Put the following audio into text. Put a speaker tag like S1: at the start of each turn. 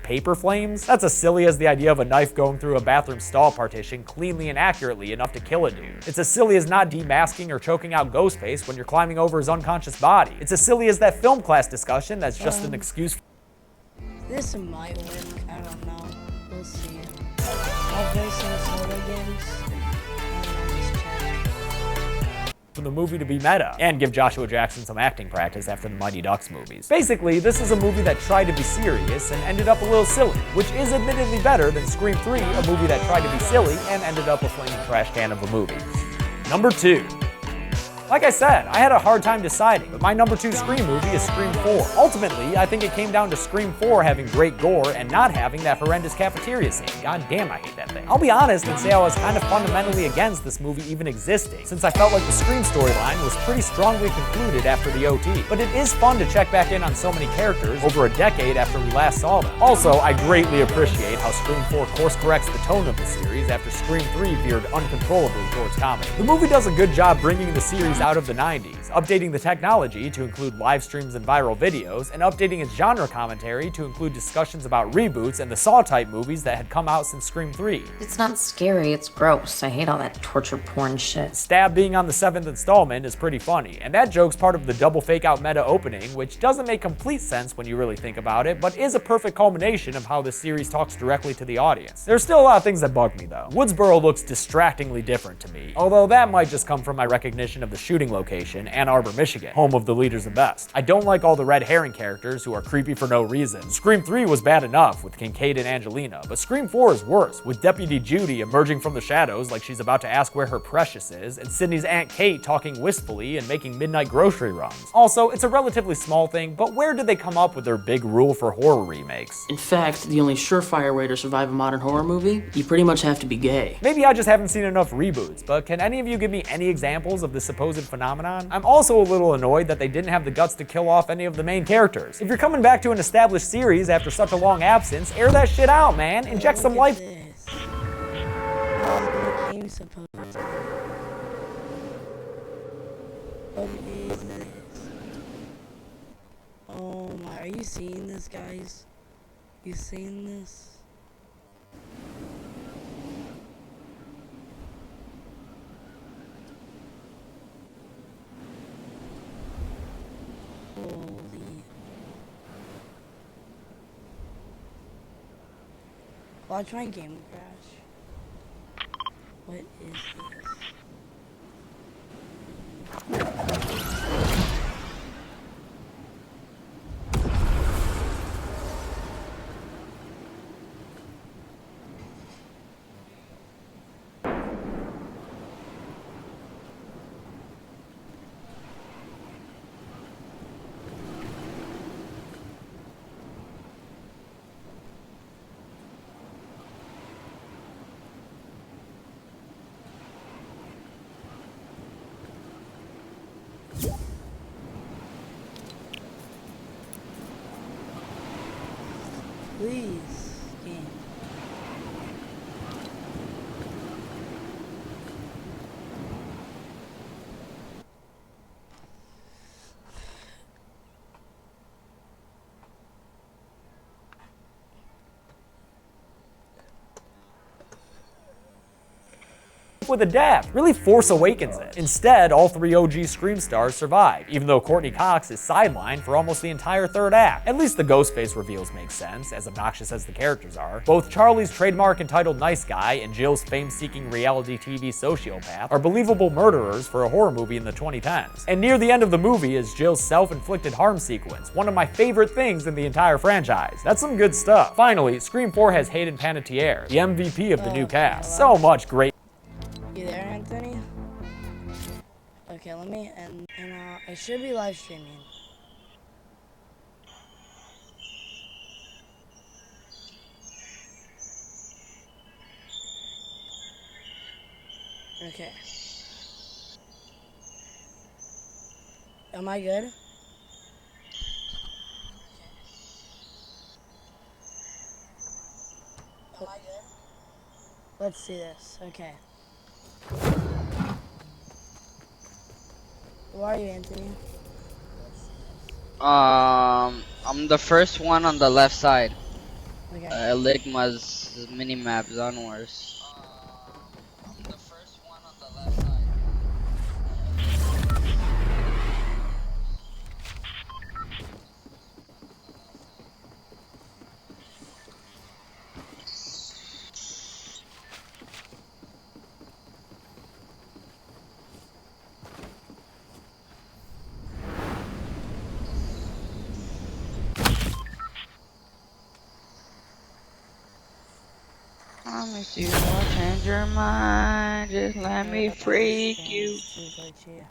S1: paper flames? That's as silly as the idea of a knife going through a bathroom stall partition cleanly and accurately enough to kill a dude. It's as silly as not demasking or choking out Ghostface when you're climbing over his unconscious body. It's as silly as that film class discussion that's just an excuse.
S2: This might work, I don't know. We'll see. I'll play some solo games.
S1: For the movie to be meta, and give Joshua Jackson some acting practice after the Mighty Ducks movies. Basically, this is a movie that tried to be serious and ended up a little silly, which is admittedly better than Scream 3, a movie that tried to be silly and ended up a flaming trash can of a movie. Number 2. Like I said, I had a hard time deciding, but my number 2 Scream movie is Scream 4. Ultimately, I think it came down to Scream 4 having great gore and not having that horrendous cafeteria scene. God damn, I hate that thing. I'll be honest and say I was kind of fundamentally against this movie even existing, since I felt like the Scream storyline was pretty strongly concluded after the OT. But it is fun to check back in on so many characters over a decade after we last saw them. Also, I greatly appreciate how Scream 4 course corrects the tone of the series after Scream 3 veered uncontrollably towards comedy. The movie does a good job bringing the series out of the 90s, updating the technology to include live streams and viral videos, and updating its genre commentary to include discussions about reboots and the Saw-type movies that had come out since Scream 3.
S3: It's not scary, it's gross. I hate all that torture porn shit.
S1: Stab being on the 7th installment is pretty funny, and that joke's part of the double fake-out meta opening, which doesn't make complete sense when you really think about it, but is a perfect culmination of how this series talks directly to the audience. There's still a lot of things that bug me though. Woodsboro looks distractingly different to me, although that might just come from my recognition of the shooting location, Ann Arbor, Michigan, home of the leaders and best. I don't like all the red herring characters who are creepy for no reason. Scream 3 was bad enough with Kincaid and Angelina, but Scream 4 is worse, with Deputy Judy emerging from the shadows like she's about to ask where her precious is, and Sydney's Aunt Kate talking wistfully and making midnight grocery runs. Also, it's a relatively small thing, but where did they come up with their big rule for horror remakes?
S4: In fact, the only surefire way to survive a modern horror movie, you pretty much have to be gay.
S1: Maybe I just haven't seen enough reboots, but can any of you give me any examples of this supposed phenomenon? I'm also a little annoyed that they didn't have the guts to kill off any of the main characters. If you're coming back to an established series after such a long absence, air that shit out, man. Inject some life.
S2: What is this? Oh my, are you seeing this, guys? You seeing this? Holy. Watch my game crash. What is this? Please, game.
S1: With a death, really Force Awakens it. Instead, all 3 OG Scream stars survive, even though Courtney Cox is sidelined for almost the entire 3rd act. At least the Ghostface reveals make sense, as obnoxious as the characters are. Both Charlie's trademark entitled nice guy and Jill's fame-seeking reality TV sociopath are believable murderers for a horror movie in the 2010s. And near the end of the movie is Jill's self-inflicted harm sequence, one of my favorite things in the entire franchise. That's some good stuff. Finally, Scream 4 has Hayden Panettiere, the MVP of the new cast. So much great.
S2: You there, Anthony? Okay, let me, and I should be live streaming. Okay. Am I good? Am I good? Let's see this. Okay. Who are you, Anthony?
S5: I'm the first one on the left side.
S2: Okay.
S5: Ligma's mini-map onwards. The first one on the left side. Promise you I'll change your mind. Just let me freak you.
S2: She's right here.